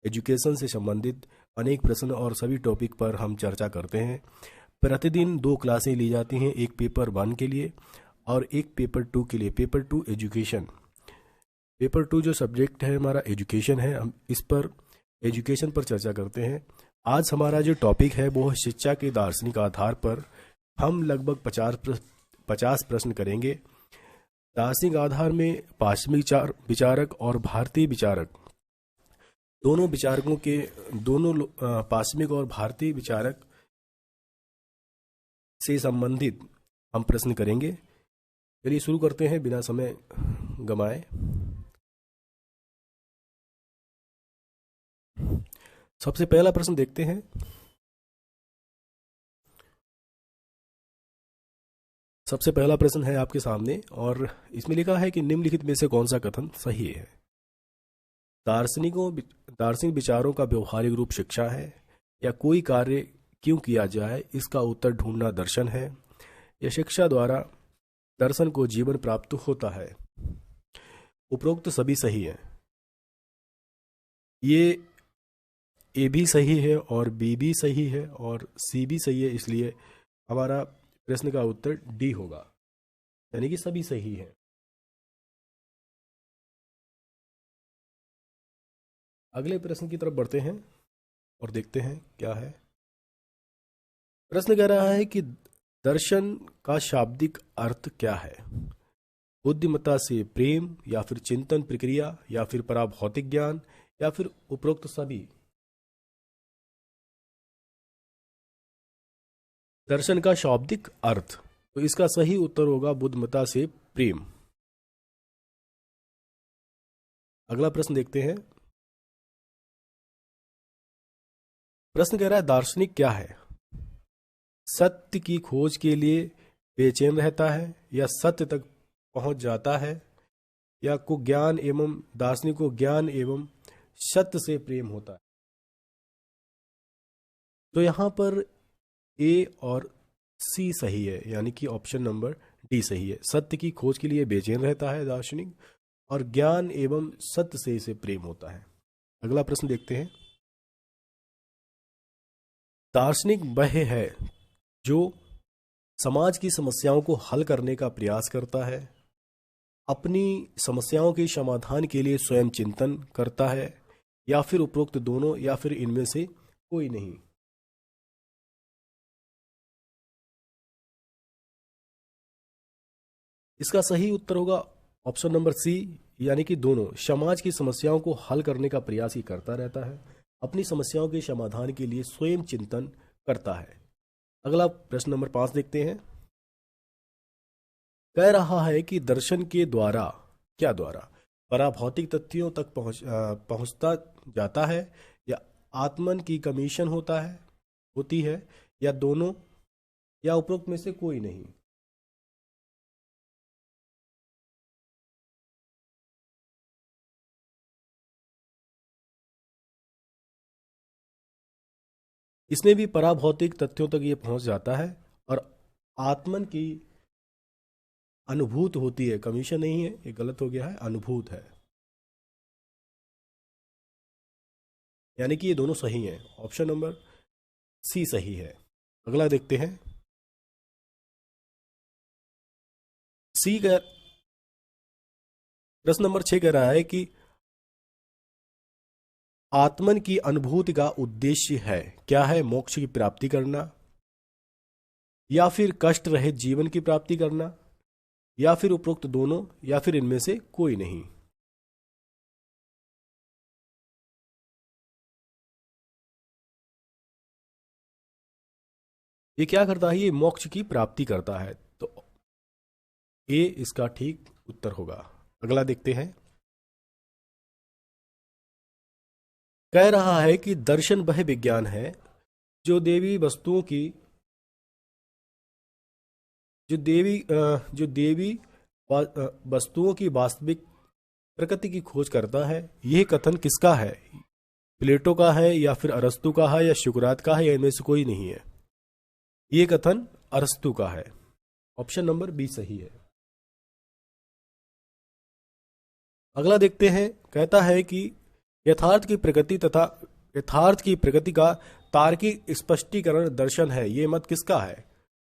Education से संबंधित अनेक प्रश्न और सभी टॉपिक पर हम चर्चा करते हैं। प्रतिदिन 2 क्लासें ली जाती हैं, एक पेपर 1 के लिए और एक पेपर 2 के लिए। पेपर 2 एजुकेशन, पेपर 2 जो सब्जेक्ट है हमारा एजुकेशन है, हम इस पर एजुकेशन पर चर्चा करते हैं। आज हमारा जो टॉपिक है वो है शिक्षा के दार्शनिक आधार पर। हम लगभग 50 प्रश्न करेंगे। दार्शनिक आधार में पाश्चिमी विचारक और भारतीय विचारक दोनों विचारकों के पाश्चिमिक और भारतीय विचारक से संबंधित हम प्रश्न करेंगे। चलिए शुरू करते हैं बिना समय गमाए। सबसे पहला प्रश्न देखते हैं। सबसे पहला प्रश्न है आपके सामने और इसमें लिखा है कि निम्नलिखित में से कौन सा कथन सही है। दार्शनिक विचारों का व्यवहारिक रूप शिक्षा है, या कोई कार्य क्यों किया जाए इसका उत्तर ढूंढना दर्शन है, या शिक्षा द्वारा दर्शन को जीवन प्राप्त होता है। उपरोक्त सभी सही है। ये ए भी सही है और बी भी सही है और सी भी सही है, इसलिए हमारा प्रश्न का उत्तर डी होगा, यानी कि सभी सही है। अगले प्रश्न की तरफ बढ़ते हैं और देखते हैं क्या है। प्रश्न कह रहा है कि दर्शन का शाब्दिक अर्थ क्या है। बुद्धिमत्ता से प्रेम, या फिर चिंतन प्रक्रिया, या फिर पराभौतिक ज्ञान, या फिर उपरोक्त सभी। दर्शन का शाब्दिक अर्थ, तो इसका सही उत्तर होगा बुद्धिमत्ता से प्रेम। अगला प्रश्न देखते हैं। प्रश्न कह रहा है दार्शनिक क्या है। सत्य की खोज के लिए बेचैन रहता है, या सत्य तक पहुंच जाता है, या को ज्ञान एवं दार्शनिक को ज्ञान एवं सत्य से प्रेम होता है। तो यहां पर ए और सी सही है, यानी कि ऑप्शन नंबर डी सही है। सत्य की खोज के लिए बेचैन रहता है दार्शनिक, और ज्ञान एवं सत्य से इसे प्रेम होता है। अगला प्रश्न देखते हैं। दार्शनिक वह है जो समाज की समस्याओं को हल करने का प्रयास करता है, अपनी समस्याओं के समाधान के लिए स्वयं चिंतन करता है, या फिर उपरोक्त दोनों, या फिर इनमें से कोई नहीं। इसका सही उत्तर होगा ऑप्शन नंबर सी, यानी कि दोनों। समाज की समस्याओं को हल करने का प्रयास ही करता रहता है, अपनी समस्याओं के समाधान के लिए स्वयं चिंतन करता है। अगला प्रश्न नंबर 5 देखते हैं। कह रहा है कि दर्शन के द्वारा क्या द्वारा पराभौतिक तथ्यों तक पहुंचता जाता है, या आत्मन की कमीशन होती है, या दोनों, या उपरोक्त में से कोई नहीं। इसमें भी पराभौतिक तथ्यों तक ये पहुंच जाता है और आत्मन की अनुभूत होती है। कमीशन नहीं है, ये गलत हो गया है, अनुभूत है, यानी कि ये दोनों सही हैं। ऑप्शन नंबर सी सही है। अगला देखते हैं। सी का प्रश्न नंबर 6 कह रहा है कि आत्मन की अनुभूति का उद्देश्य है क्या है। मोक्ष की प्राप्ति करना, या फिर कष्ट रहित जीवन की प्राप्ति करना, या फिर उपरोक्त दोनों, या फिर इनमें से कोई नहीं। ये क्या करता है, ये मोक्ष की प्राप्ति करता है, तो ए इसका ठीक उत्तर होगा। अगला देखते हैं। कह रहा है कि दर्शन वह विज्ञान है जो देवी वस्तुओं की जो देवी वस्तुओं की वास्तविक प्रकृति की खोज करता है। यह कथन किसका है। प्लेटो का है, या फिर अरस्तु का है, या सुकरात का है, या इनमें से कोई नहीं है। ये कथन अरस्तु का है। ऑप्शन नंबर बी सही है। अगला देखते हैं। कहता है कि यथार्थ की प्रगति तथा यथार्थ की प्रगति का तार्किक स्पष्टीकरण दर्शन है। ये मत किसका है?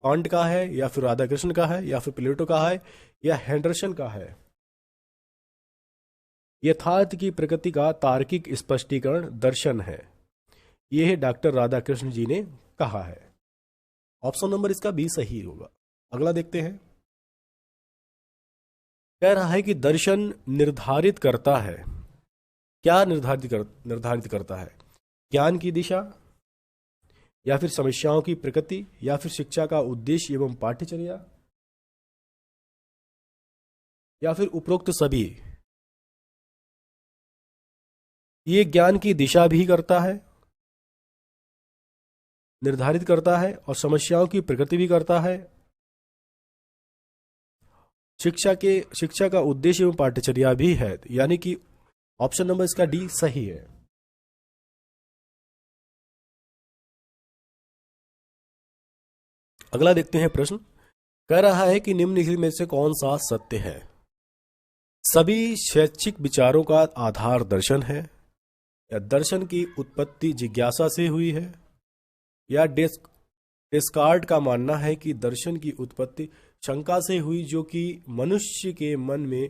कांट का है, या फिर राधाकृष्ण का है, या फिर प्लेटो का है, या हेंडरसन का है? यथार्थ की प्रकृति का तार्किक स्पष्टीकरण दर्शन है, यह डॉक्टर राधाकृष्ण जी ने कहा है। ऑप्शन नंबर इसका बी सही होगा। अगला देखते हैं। कह रहा है कि दर्शन निर्धारित करता है, क्या निर्धारित करता है? ज्ञान की दिशा, या फिर समस्याओं की प्रकृति, या फिर शिक्षा का उद्देश्य एवं पाठ्यचर्या, या फिर उपरोक्त सभी? ये ज्ञान की दिशा भी करता है, निर्धारित करता है, और समस्याओं की प्रकृति भी करता है। शिक्षा का उद्देश्य एवं पाठ्यचर्या भी है, यानी कि ऑप्शन नंबर इसका डी सही है। अगला देखते हैं प्रश्न। कह रहा है कि निम्नलिखित में से कौन सा सत्य है? सभी शैक्षिक विचारों का आधार दर्शन है, या दर्शन की उत्पत्ति जिज्ञासा से हुई है, या डेस्कार्ट का मानना है कि दर्शन की उत्पत्ति शंका से हुई जो कि मनुष्य के मन में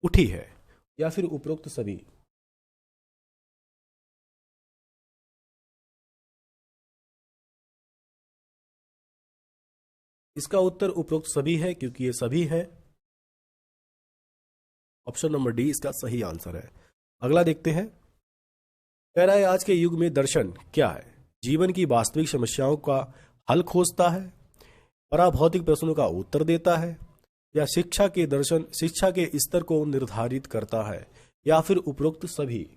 उठी है, या फिर उपरोक्त सभी? इसका उत्तर उपरोक्त सभी है, क्योंकि ये सभी है। ऑप्शन नंबर डी इसका सही आंसर है। अगला देखते हैं। कह रहा है आज के युग में दर्शन क्या है? जीवन की वास्तविक समस्याओं का हल खोजता है, पराभौतिक प्रश्नों का उत्तर देता है, या शिक्षा के स्तर को निर्धारित करता है, या फिर उपरोक्त सभी?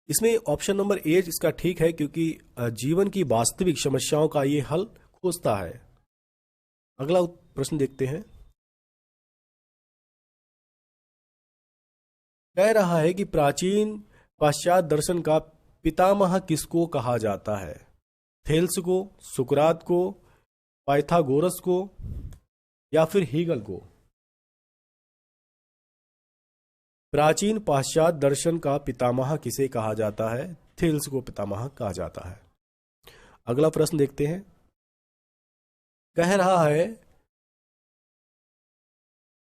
इसमें ऑप्शन नंबर ए इसका ठीक है, क्योंकि जीवन की वास्तविक समस्याओं का ये हल खोजता है। अगला प्रश्न देखते हैं। कह रहा है कि प्राचीन पाश्चात्य दर्शन का पितामह किसको कहा जाता है? थेल्स को, सुकरात को, पाइथागोरस को, या फिर हीगल को? प्राचीन पाश्चात्य दर्शन का पितामह किसे कहा जाता है? थेल्स को पितामह कहा जाता है। अगला प्रश्न देखते हैं। कह रहा है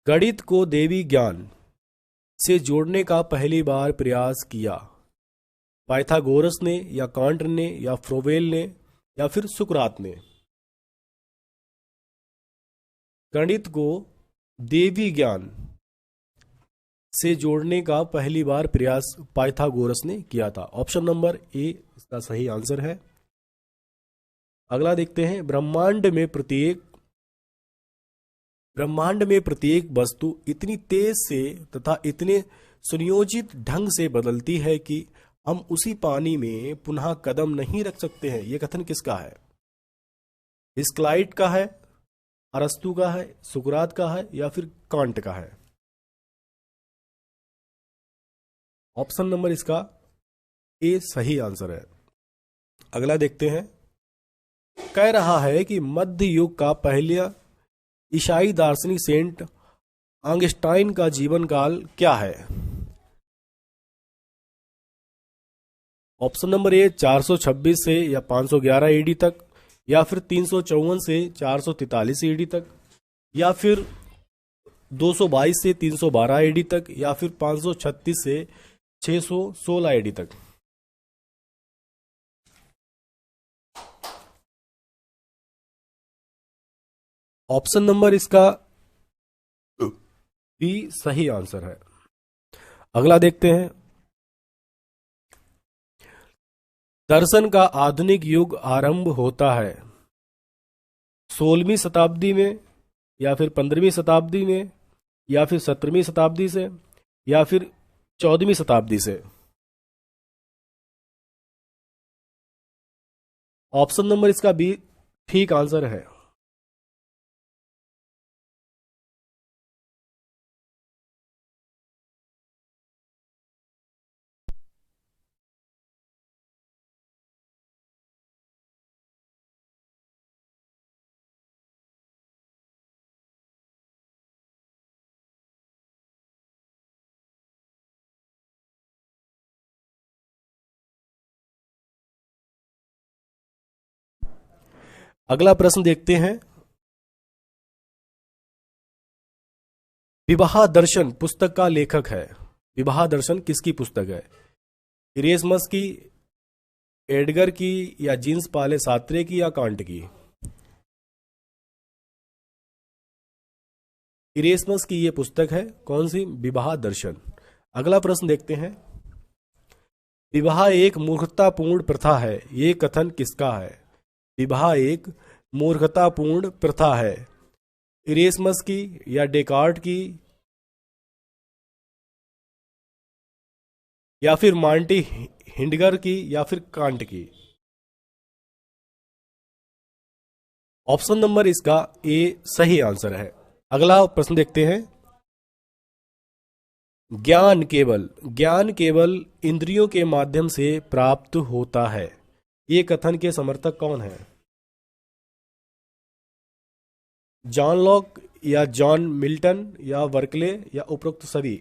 गणित को देवी ज्ञान से जोड़ने का पहली बार प्रयास किया पाइथागोरस ने, या कांट ने, या फ्रोवेल ने, या फिर सुकरात ने? गणित को देवी ज्ञान से जोड़ने का पहली बार प्रयास पाइथागोरस ने किया था। ऑप्शन नंबर ए इसका सही आंसर है। अगला देखते हैं। ब्रह्मांड में प्रत्येक वस्तु इतनी तेज से तथा इतने सुनियोजित ढंग से बदलती है कि हम उसी पानी में पुनः कदम नहीं रख सकते हैं। यह कथन किसका है? हिस्क्लाइट का है, अरस्तु का है, सुकरात का है, या फिर कांट का है? ऑप्शन नंबर इसका ए सही आंसर है। अगला देखते हैं। कह रहा है कि मध्य युग का पहला ईसाई दार्शनिक सेंट ऑगस्टाइन का जीवन काल क्या है? ऑप्शन नंबर ए 426 से या 511 एडी तक, या फिर 354 से 443 एडी तक, या फिर 222 से 312 एडी तक, या फिर 536 से 616 एडी तक? ऑप्शन नंबर इसका बी सही आंसर है। अगला देखते हैं। दर्शन का आधुनिक युग आरंभ होता है 16वीं शताब्दी में, या फिर 15वीं शताब्दी में, या फिर 17वीं शताब्दी से, या फिर 14वीं शताब्दी से? ऑप्शन नंबर इसका बी ठीक आंसर है। अगला प्रश्न देखते हैं। विवाह दर्शन पुस्तक का लेखक है। विवाह दर्शन किसकी पुस्तक है? इरेस्मस की, एडगर की, या जीन्स पाले सात्रे की, या कांट की? इरेस्मस की ये पुस्तक है। कौन सी? विवाह दर्शन। अगला प्रश्न देखते हैं। विवाह एक मूर्खतापूर्ण प्रथा है, ये कथन किसका है? विवाह एक मूर्खतापूर्ण प्रथा है। इरेस्मस की, या डेकार्ट की, या फिर मार्टी हिंडगर की, या फिर कांट की? ऑप्शन नंबर इसका ए सही आंसर है। अगला प्रश्न देखते हैं। ज्ञान केवल इंद्रियों के माध्यम से प्राप्त होता है, ये कथन के समर्थक कौन है? जॉन लॉक, या जॉन मिल्टन, या वर्कले, या उपरोक्त सभी?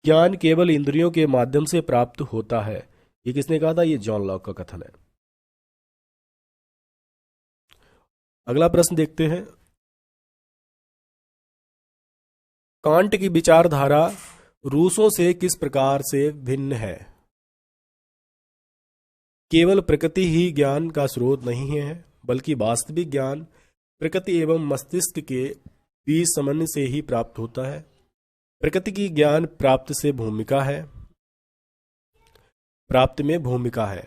ज्ञान केवल इंद्रियों के माध्यम से प्राप्त होता है, ये किसने कहा था? ये जॉन लॉक का कथन है। अगला प्रश्न देखते हैं। कांट की विचारधारा रूसों से किस प्रकार से भिन्न है? केवल प्रकृति ही ज्ञान का स्रोत नहीं है, बल्कि वास्तविक ज्ञान प्रकृति एवं मस्तिष्क के बीच समन्वय से ही प्राप्त होता है। प्रकृति की ज्ञान प्राप्त में भूमिका है,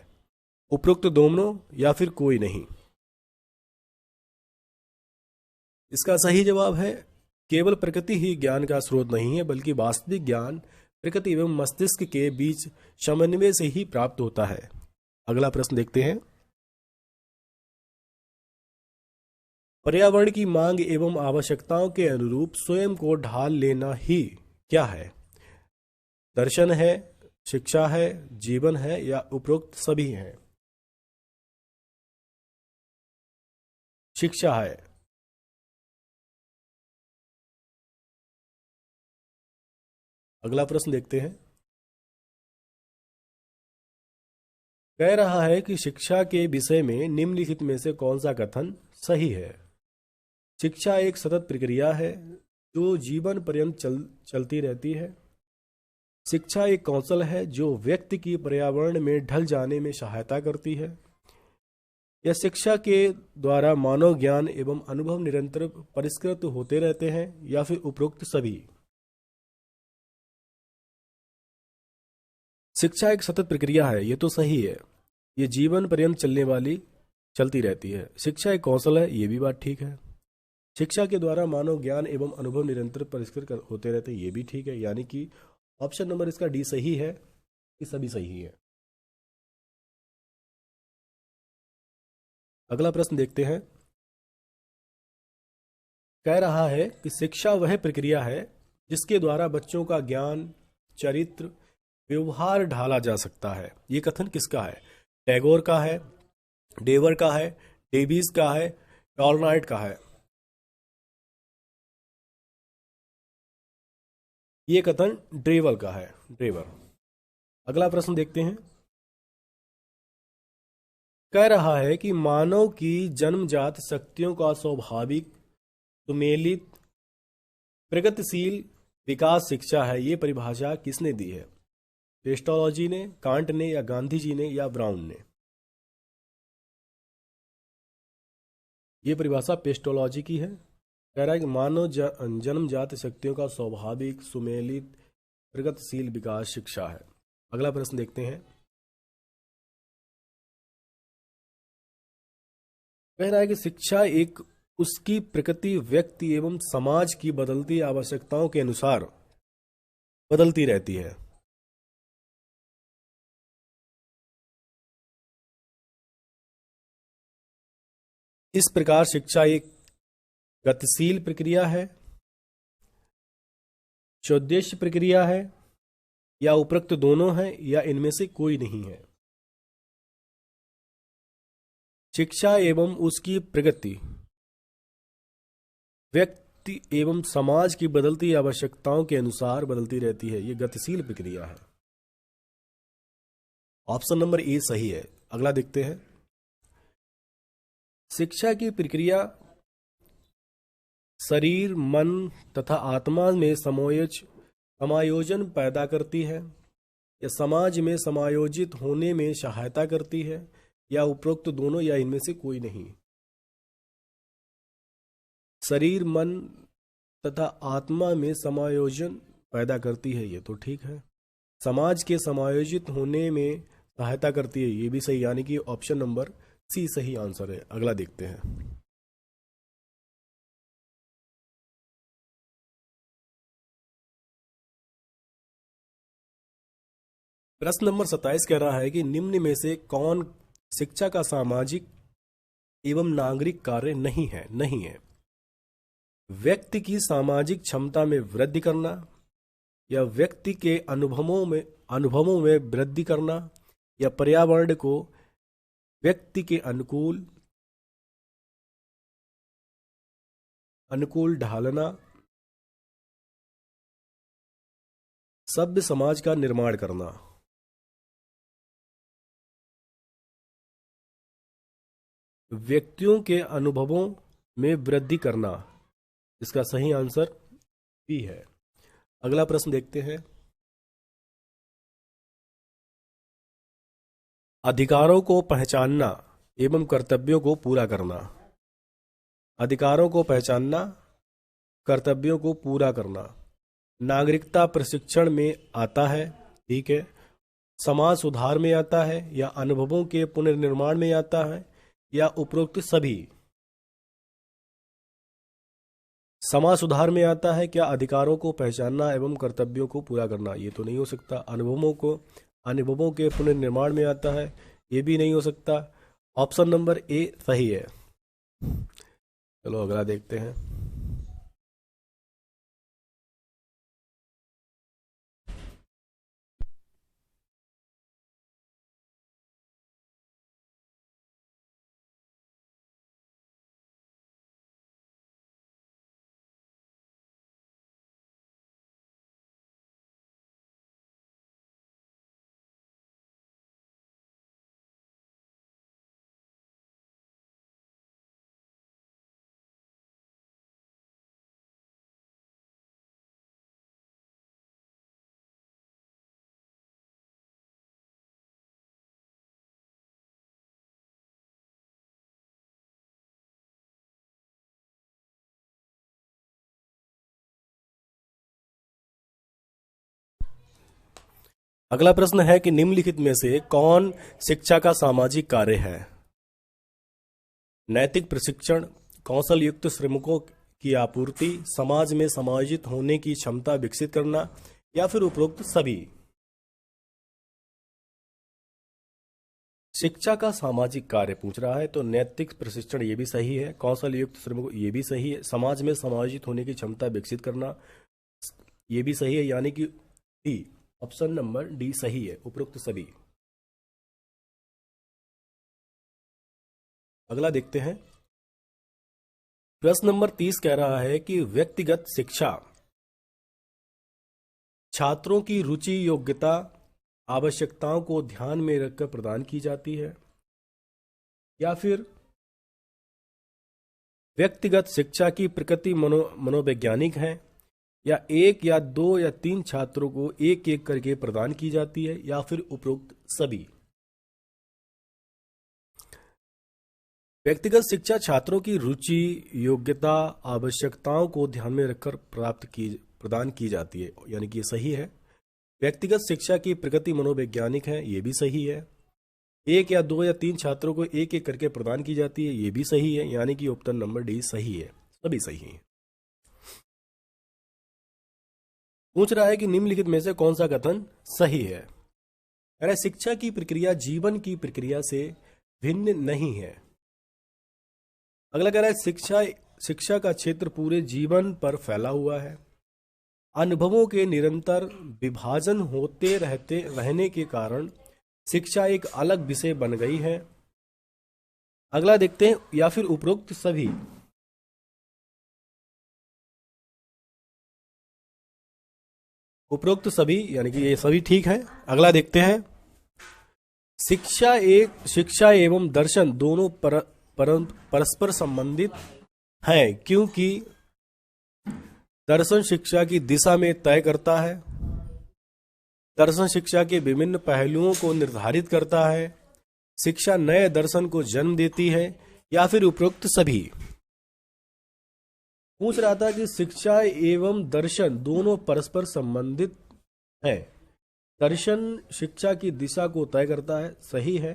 उपरोक्त दोनों या फिर कोई नहीं? इसका सही जवाब है केवल प्रकृति ही ज्ञान का स्रोत नहीं है, बल्कि वास्तविक ज्ञान प्रकृति एवं मस्तिष्क के बीच समन्वय से ही प्राप्त होता है। अगला प्रश्न देखते हैं। पर्यावरण की मांग एवं आवश्यकताओं के अनुरूप स्वयं को ढाल लेना ही क्या है? दर्शन है, शिक्षा है, जीवन है, या उपरोक्त सभी है? शिक्षा है। अगला प्रश्न देखते हैं। कह रहा है कि शिक्षा के विषय में निम्नलिखित में से कौन सा कथन सही है? शिक्षा एक सतत प्रक्रिया है जो जीवन पर्यंत चलती रहती है। शिक्षा एक कौशल है जो व्यक्ति की पर्यावरण में ढल जाने में सहायता करती है। यह शिक्षा के द्वारा मानव ज्ञान एवं अनुभव निरंतर परिष्कृत होते रहते हैं, या फिर उपरोक्त सभी? शिक्षा एक सतत प्रक्रिया है, ये तो सही है। ये जीवन पर्यंत चलती रहती है। शिक्षा एक कौशल है, ये भी बात ठीक है। शिक्षा के द्वारा मानव ज्ञान एवं अनुभव निरंतर परिष्कृत होते रहते हैं, ये भी ठीक है। यानी कि ऑप्शन नंबर इसका डी सही है, ये सभी सही है। अगला प्रश्न देखते हैं। कह रहा है कि शिक्षा वह प्रक्रिया है जिसके द्वारा बच्चों का ज्ञान, चरित्र, व्यवहार ढाला जा सकता है, ये कथन किसका है? टैगोर का है, डेवर का है, डेविस का है, टॉलनाइट का है? ये कथन ड्रेवल का है, ड्रेवर। अगला प्रश्न देखते हैं। कह रहा है कि मानव की जन्मजात शक्तियों का स्वाभाविक, सुमेलित, प्रगतिशील विकास शिक्षा है, ये परिभाषा किसने दी है? पेस्टोलॉजी ने, कांट ने, या गांधी जी ने, या ब्राउन ने? ये परिभाषा पेस्टोलॉजी की है। कह रहा है कि मानव जन्मजात शक्तियों का स्वाभाविक, सुमेलित, प्रगतिशील विकास शिक्षा है। अगला प्रश्न देखते हैं। कह रहा है कि शिक्षा एक उसकी प्रकृति व्यक्ति एवं समाज की बदलती आवश्यकताओं के अनुसार बदलती रहती है। इस प्रकार शिक्षा एक गतिशील प्रक्रिया है, चौद्देश्य प्रक्रिया है, या उपरोक्त दोनों है, या इनमें से कोई नहीं है? शिक्षा एवं उसकी प्रगति व्यक्ति एवं समाज की बदलती आवश्यकताओं के अनुसार बदलती रहती है, ये गतिशील प्रक्रिया है। ऑप्शन नंबर ए सही है। अगला देखते हैं। शिक्षा की प्रक्रिया शरीर, मन तथा आत्मा में समायोजन पैदा करती है, या समाज में समायोजित होने में सहायता करती है, या उपरोक्त दोनों, या इनमें से कोई नहीं। शरीर, मन तथा आत्मा में समायोजन पैदा करती है, ये तो ठीक है। समाज के समायोजित होने में सहायता करती है, ये भी सही, यानी कि ऑप्शन नंबर सी सही आंसर है। अगला देखते हैं। प्रश्न नंबर 27 कह रहा है कि निम्न में से कौन शिक्षा का सामाजिक एवं नागरिक कार्य नहीं है। व्यक्ति की सामाजिक क्षमता में वृद्धि करना, या व्यक्ति के अनुभवों में वृद्धि करना, या पर्यावरण को व्यक्ति के अनुकूल ढालना, सभ्य समाज का निर्माण करना। व्यक्तियों के अनुभवों में वृद्धि करना, इसका सही आंसर बी है। अगला प्रश्न देखते हैं। अधिकारों को पहचानना एवं कर्तव्यों को पूरा करना। अधिकारों को पहचानना, कर्तव्यों को पूरा करना नागरिकता प्रशिक्षण में आता है, ठीक है। समाज सुधार में आता है, या अनुभवों के पुनर्निर्माण में आता है, या उपरोक्त सभी। समाज सुधार में आता है क्या अधिकारों को पहचानना एवं कर्तव्यों को पूरा करना? ये तो नहीं हो सकता। अनुभवों के पुनर्निर्माण में आता है, ये भी नहीं हो सकता। ऑप्शन नंबर ए सही है। चलो अगला देखते हैं। अगला प्रश्न है कि निम्नलिखित में से कौन शिक्षा का सामाजिक कार्य है? नैतिक प्रशिक्षण, कौशल युक्त श्रमिकों की आपूर्ति, समाज में समायोजित होने की क्षमता विकसित करना, या फिर उपरोक्त सभी। शिक्षा का सामाजिक कार्य पूछ रहा है, तो नैतिक प्रशिक्षण ये भी सही है, कौशल युक्त श्रमिकों ये भी सही है, समाज में समायोजित होने की क्षमता विकसित करना ये भी सही है, यानी कि डी, ऑप्शन नंबर डी सही है, उपरोक्त सभी। अगला देखते हैं। प्रश्न नंबर 30 कह रहा है कि व्यक्तिगत शिक्षा छात्रों की रुचि, योग्यता, आवश्यकताओं को ध्यान में रखकर प्रदान की जाती है, या फिर व्यक्तिगत शिक्षा की प्रकृति मनोवैज्ञानिक है, या एक या दो या तीन छात्रों को एक एक करके प्रदान की जाती है, या फिर उपरोक्त सभी। व्यक्तिगत शिक्षा छात्रों की रुचि, योग्यता, आवश्यकताओं को ध्यान में रखकर प्रदान की जाती है, यानी कि ये सही है। व्यक्तिगत शिक्षा की प्रकृति मनोवैज्ञानिक है, ये भी सही है। एक या दो या तीन छात्रों को एक एक करके प्रदान की जाती है, ये भी सही है, यानी कि ऑप्शन नंबर डी सही है, सभी सही है। पूछ रहा है कि निम्नलिखित में से कौन सा कथन सही है? अरे शिक्षा की प्रक्रिया जीवन की प्रक्रिया से भिन्न नहीं है। अगला कह रहा है शिक्षा का क्षेत्र पूरे जीवन पर फैला हुआ है। अनुभवों के निरंतर विभाजन होते रहने के कारण शिक्षा एक अलग विषय बन गई है। अगला देखते हैं, या फिर उपरोक्त सभी। उपरोक्त सभी, यानी कि ये सभी ठीक है। अगला देखते हैं। शिक्षा एवं दर्शन दोनों परस्पर संबंधित हैं, क्योंकि दर्शन शिक्षा की दिशा में तय करता है। दर्शन शिक्षा के विभिन्न पहलुओं को निर्धारित करता है। शिक्षा नए दर्शन को जन्म देती है, या फिर उपरोक्त सभी। पूछ रहा था कि शिक्षा एवं दर्शन दोनों परस्पर संबंधित हैं। दर्शन शिक्षा की दिशा को तय करता है, सही है।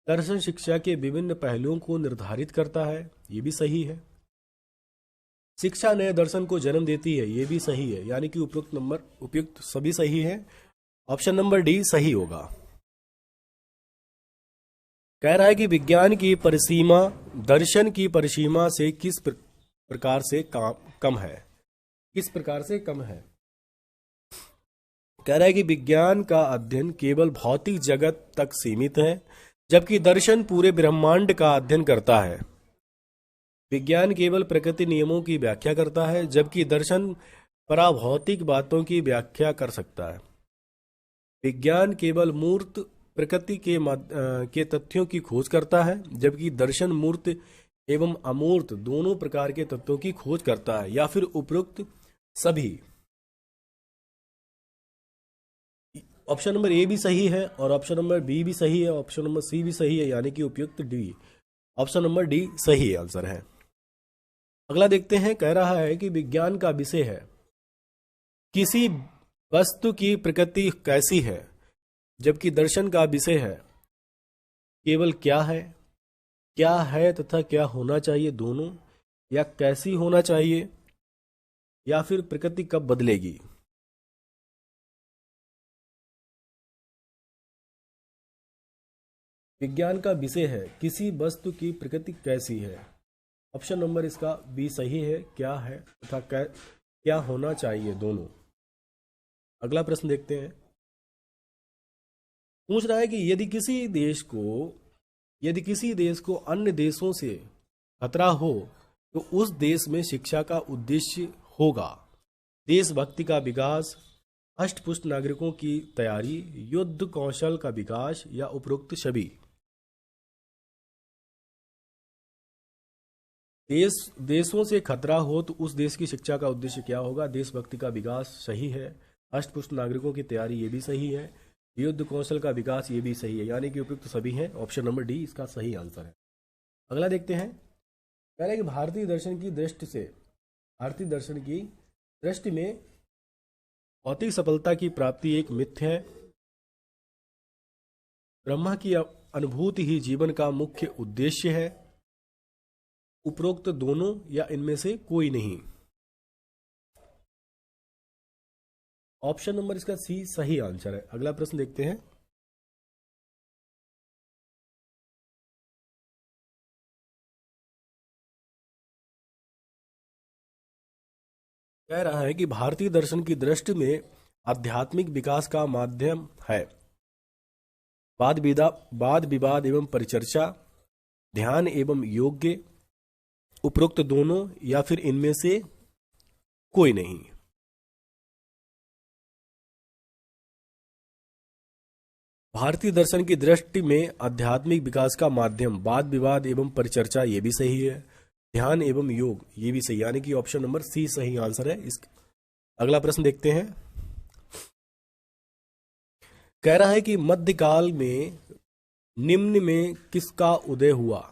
दर्शन शिक्षा के विभिन्न पहलुओं को निर्धारित करता है, ये भी सही है। शिक्षा नए दर्शन को जन्म देती है, ये भी सही है। यानी कि उपयुक्त सभी सही है। ऑप्शन नंबर डी सही होगा। कह रहा है कि विज्ञान की परिसीमा दर्शन की परिसीमा से किस प्रकार से कम है। किस प्रकार से कम है? कह रहा है कि विज्ञान का अध्ययन केवल भौतिक जगत तक सीमित है, जबकि दर्शन पूरे ब्रह्मांड का अध्ययन करता है। विज्ञान केवल प्रकृति नियमों की व्याख्या करता है, जबकि दर्शन पराभौतिक बातों की व्याख्या कर सकता है। विज्ञान केवल मूर्त प्रकृति के तथ्यों की खोज करता है, जबकि दर्शन मूर्त एवं अमूर्त दोनों प्रकार के तत्वों की खोज करता है, या फिर उपरोक्त सभी। ऑप्शन नंबर ए भी सही है, और ऑप्शन नंबर बी भी सही है, ऑप्शन नंबर सी भी सही है, यानी कि उपयुक्त डी। ऑप्शन नंबर डी सही आंसर है। अगला देखते हैं। कह रहा है कि विज्ञान का विषय है किसी वस्तु की प्रकृति कैसी है, जबकि दर्शन का विषय है केवल क्या है तथा क्या होना चाहिए दोनों, या कैसी होना चाहिए, या फिर प्रकृति कब बदलेगी। विज्ञान का विषय है किसी वस्तु की प्रकृति कैसी है। ऑप्शन नंबर इसका बी सही है, क्या है तथा क्या होना चाहिए दोनों। अगला प्रश्न देखते हैं। पूछ रहा है कि यदि किसी देश को अन्य देशों से खतरा हो, तो उस देश में शिक्षा का उद्देश्य होगा देशभक्ति का विकास, अष्टपुष्ट नागरिकों की तैयारी, युद्ध कौशल का विकास, या उपरोक्त सभी। देशों से खतरा हो तो उस देश की शिक्षा का उद्देश्य क्या होगा? देशभक्ति का विकास, सही है। अष्टपुष्ट नागरिकों की तैयारी, ये भी सही है। युद्ध कौशल का विकास, ये भी सही है। यानी कि उपयुक्त सभी हैं। ऑप्शन नंबर डी इसका सही आंसर है। अगला देखते हैं। कह रहे हैं कि भारतीय दर्शन की दृष्टि में भौतिक सफलता की प्राप्ति एक मिथ्य है। ब्रह्मा की अनुभूति ही जीवन का मुख्य उद्देश्य है। उपरोक्त दोनों या इनमें से कोई नहीं। ऑप्शन नंबर इसका सी सही आंसर है। अगला प्रश्न देखते हैं। कह रहा है कि भारतीय दर्शन की दृष्टि में आध्यात्मिक विकास का माध्यम है वाद विवाद एवं परिचर्चा, ध्यान एवं योग्य, उपरोक्त दोनों या फिर इनमें से कोई नहीं। भारतीय दर्शन की दृष्टि में आध्यात्मिक विकास का माध्यम वाद विवाद एवं परिचर्चा, ये भी सही है। ध्यान एवं योग, ये भी सही, यानी कि ऑप्शन नंबर सी सही आंसर है। अगला प्रश्न देखते हैं। कह रहा है कि मध्यकाल में निम्न में किसका उदय हुआ?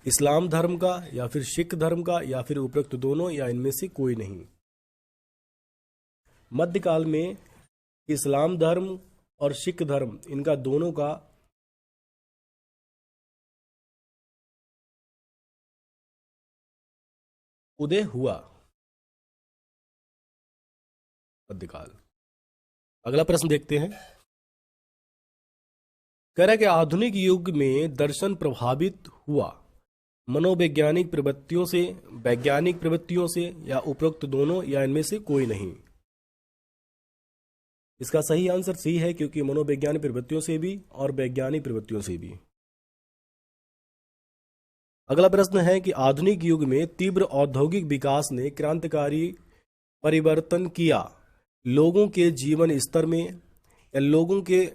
इस्लाम धर्म का, या फिर सिख धर्म का, या फिर उपरोक्त दोनों या इनमें से कोई नहीं। मध्यकाल में इस्लाम धर्म और सिख धर्म, इनका दोनों का उदय हुआ मध्यकाल। अगला प्रश्न देखते हैं। कह रहा है कि आधुनिक युग में दर्शन प्रभावित हुआ मनोवैज्ञानिक प्रवृत्तियों से, वैज्ञानिक प्रवृत्तियों से, या उपरोक्त दोनों या इनमें से कोई नहीं। इसका सही आंसर सी है, क्योंकि मनोवैज्ञानिक प्रवृत्तियों से भी और वैज्ञानिक प्रवृत्तियों से भी। अगला प्रश्न है कि आधुनिक युग में तीव्र औद्योगिक विकास ने क्रांतिकारी परिवर्तन किया लोगों के जीवन स्तर में, या लोगों के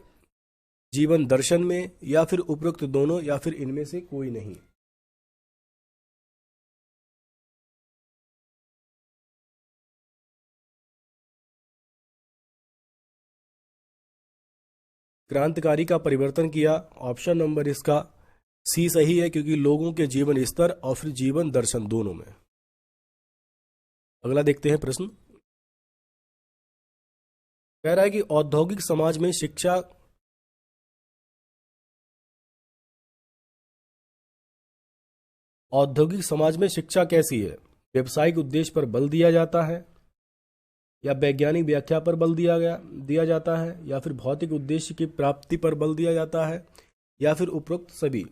जीवन दर्शन में, या फिर उपरोक्त दोनों, या फिर इनमें से कोई नहीं। क्रांतिकारी का परिवर्तन किया, ऑप्शन नंबर इसका सी सही है, क्योंकि लोगों के जीवन स्तर और फिर जीवन दर्शन दोनों में। अगला देखते हैं प्रश्न। कह रहा है कि औद्योगिक समाज में शिक्षा औद्योगिक समाज में शिक्षा कैसी है? व्यवसायिक उद्देश्य पर बल दिया जाता है, या वैज्ञानिक व्याख्या पर बल दिया जाता है, या फिर भौतिक उद्देश्य की प्राप्ति पर बल दिया जाता है, या फिर उपरोक्त सभी?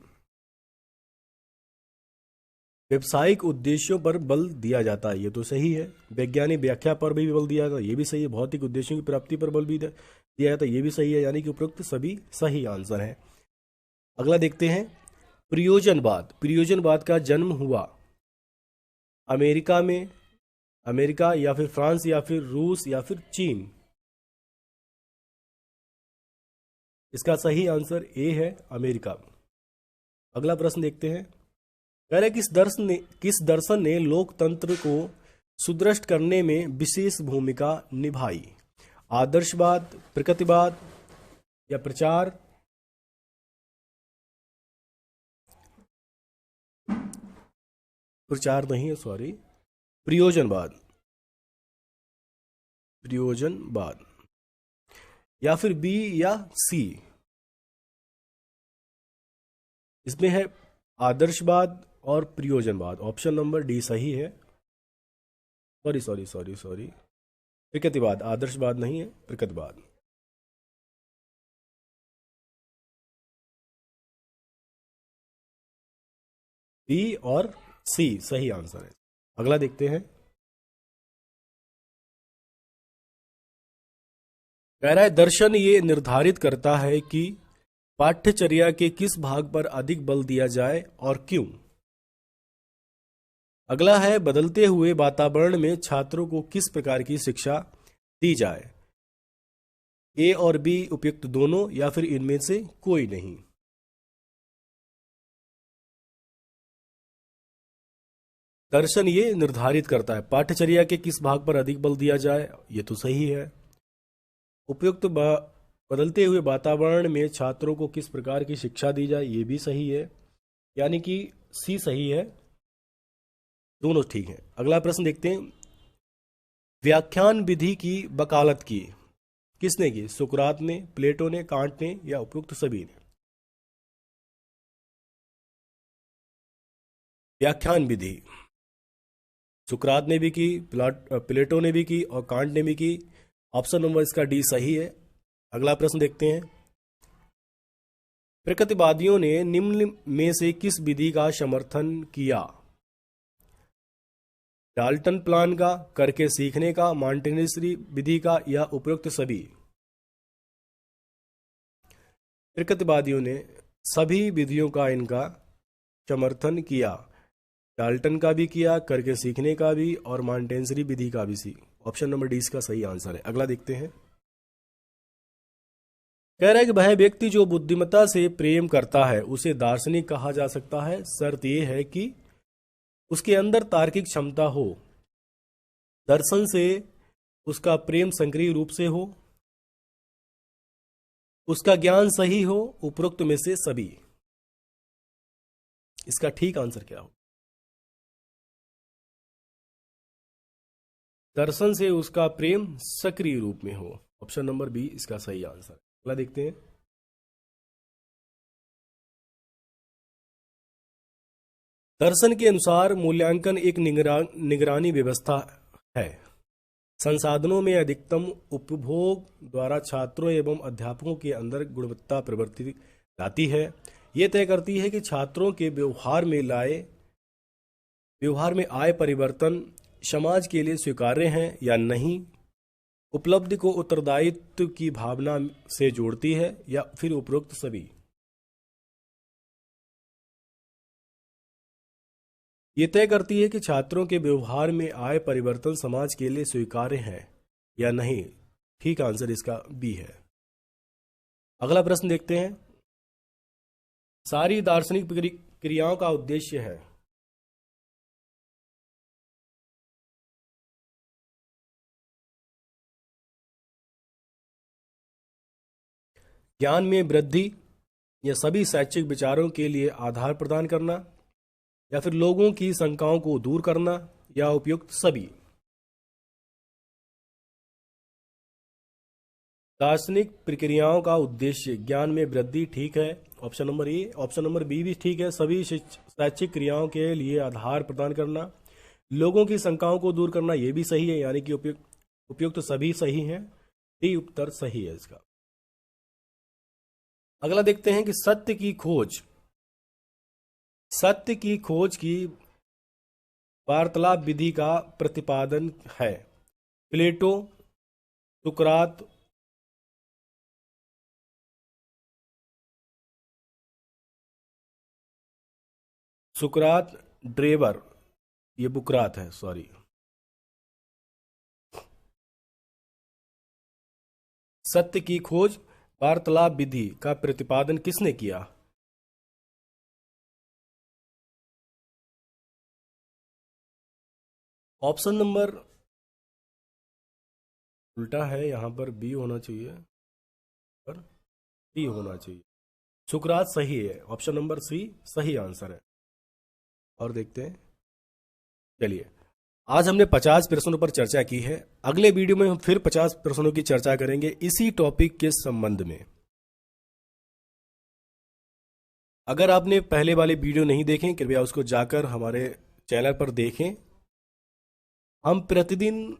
व्यवसायिक उद्देश्यों पर बल दिया जाता है, ये तो सही है। वैज्ञानिक व्याख्या पर भी बल दिया जाता है, ये भी सही है। भौतिक उद्देश्यों की प्राप्ति पर बल भी दिया जाता है, ये भी सही है। यानी कि उपरोक्त सभी सही आंसर है। अगला देखते हैं प्रयोजनवाद। प्रयोजनवाद का जन्म हुआ अमेरिका में, अमेरिका या फिर फ्रांस या फिर रूस या फिर चीन? इसका सही आंसर ए है, अमेरिका में। अगला प्रश्न देखते हैं। कह रहे किस दर्शन ने लोकतंत्र को सुदृढ़ करने में विशेष भूमिका निभाई? आदर्शवाद, प्रकृतिवाद या प्रचार? प्रचार नहीं है, सॉरी, प्रयोजनवाद। प्रयोजनवाद या फिर बी या सी? इसमें है आदर्शवाद और प्रयोजनवाद। ऑप्शन नंबर डी सही है। सॉरी, प्रकृतिवाद, आदर्शवाद नहीं है, प्रकृतिवाद। बी और सी सही आंसर है। अगला देखते हैं। कह रहा है दर्शन ये निर्धारित करता है कि पाठ्यचर्या के किस भाग पर अधिक बल दिया जाए और क्यों? अगला है बदलते हुए वातावरण में छात्रों को किस प्रकार की शिक्षा दी जाए? ए और बी उपयुक्त दोनों, या फिर इनमें से कोई नहीं? दर्शन ये निर्धारित करता है पाठ्यचर्या के किस भाग पर अधिक बल दिया जाए, ये तो सही है। उपयुक्त बदलते हुए वातावरण में छात्रों को किस प्रकार की शिक्षा दी जाए, ये भी सही है। यानी कि सी सही है, दोनों ठीक है। अगला प्रश्न देखते हैं। व्याख्यान विधि की वकालत की किसने की? सुकरात ने, प्लेटो ने, कांट ने या उपयुक्त सभी ने? व्याख्यान विधि सुकरात ने भी की, प्लेटो ने भी की और कांट ने भी की। ऑप्शन नंबर इसका डी सही है। अगला प्रश्न देखते हैं। प्रकृतिवादियों ने निम्न में से किस विधि का समर्थन किया? डाल्टन प्लान का, करके सीखने का, मॉन्टेनेस्री विधि का या उपयुक्त सभी? प्रकृतिवादियों ने सभी विधियों का इनका समर्थन किया। डाल्टन का भी किया, करके सीखने का भी, और मॉन्टेनेस्री विधि का भी सी। ऑप्शन नंबर डी इसका सही आंसर है। अगला देखते हैं। कह रहा है कि वह व्यक्ति जो बुद्धिमत्ता से प्रेम करता है उसे दार्शनिक कहा जा सकता है। शर्त यह है कि उसके अंदर तार्किक क्षमता हो, दर्शन से उसका प्रेम सक्रिय रूप से हो, उसका ज्ञान सही हो, उपरोक्त में से सभी। इसका ठीक आंसर क्या हो? दर्शन से उसका प्रेम सक्रिय रूप में हो। ऑप्शन नंबर बी इसका सही आंसर। अगला देखते हैं। दर्शन के अनुसार मूल्यांकन एक निगरानी व्यवस्था है। संसाधनों में अधिकतम उपभोग द्वारा छात्रों एवं अध्यापकों के अंदर गुणवत्ता प्रवृत्ति लाती है। यह तय करती है कि छात्रों के व्यवहार में आए परिवर्तन समाज के लिए स्वीकार्य हैं या नहीं। उपलब्धि को उत्तरदायित्व की भावना से जोड़ती है या फिर उपरोक्त सभी। ये तय करती है कि छात्रों के व्यवहार में आए परिवर्तन समाज के लिए स्वीकार्य हैं या नहीं। ठीक आंसर इसका बी है। अगला प्रश्न देखते हैं। सारी दार्शनिक क्रियाओं का उद्देश्य है। ज्ञान में वृद्धि या सभी शैक्षिक विचारों के लिए आधार प्रदान करना, या फिर लोगों की शंकाओं को दूर करना, या उपयुक्त सभी। दार्शनिक प्रक्रियाओं का उद्देश्य ज्ञान में वृद्धि, ठीक है, option number A. Option number B भी ठीक है, सभी शैक्षिक क्रियाओं के लिए आधार प्रदान करना, लोगों की शंकाओं को दूर करना, ये भी सही है, यानी कि उपयुक्त सभी सही हैं। डी उत्तर सही है इसका। अगला देखते हैं कि सत्य की खोज की वार्तालाप विधि का प्रतिपादन है। प्लेटो, सुकरात, ड्रेबर, ये बुकरात है, सॉरी। सत्य की खोज वार्तालाप विधि का प्रतिपादन किसने किया? ऑप्शन नंबर उल्टा है, यहां पर बी होना चाहिए, पर डी होना चाहिए। सुकरात सही है, ऑप्शन नंबर सी सही आंसर है। और देखते हैं। चलिए, आज हमने 50 प्रश्नों पर चर्चा की है। अगले वीडियो में हम फिर 50 प्रश्नों की चर्चा करेंगे इसी टॉपिक के संबंध में। अगर आपने पहले वाले वीडियो नहीं देखे, कृपया उसको जाकर हमारे चैनल पर देखें। हम प्रतिदिन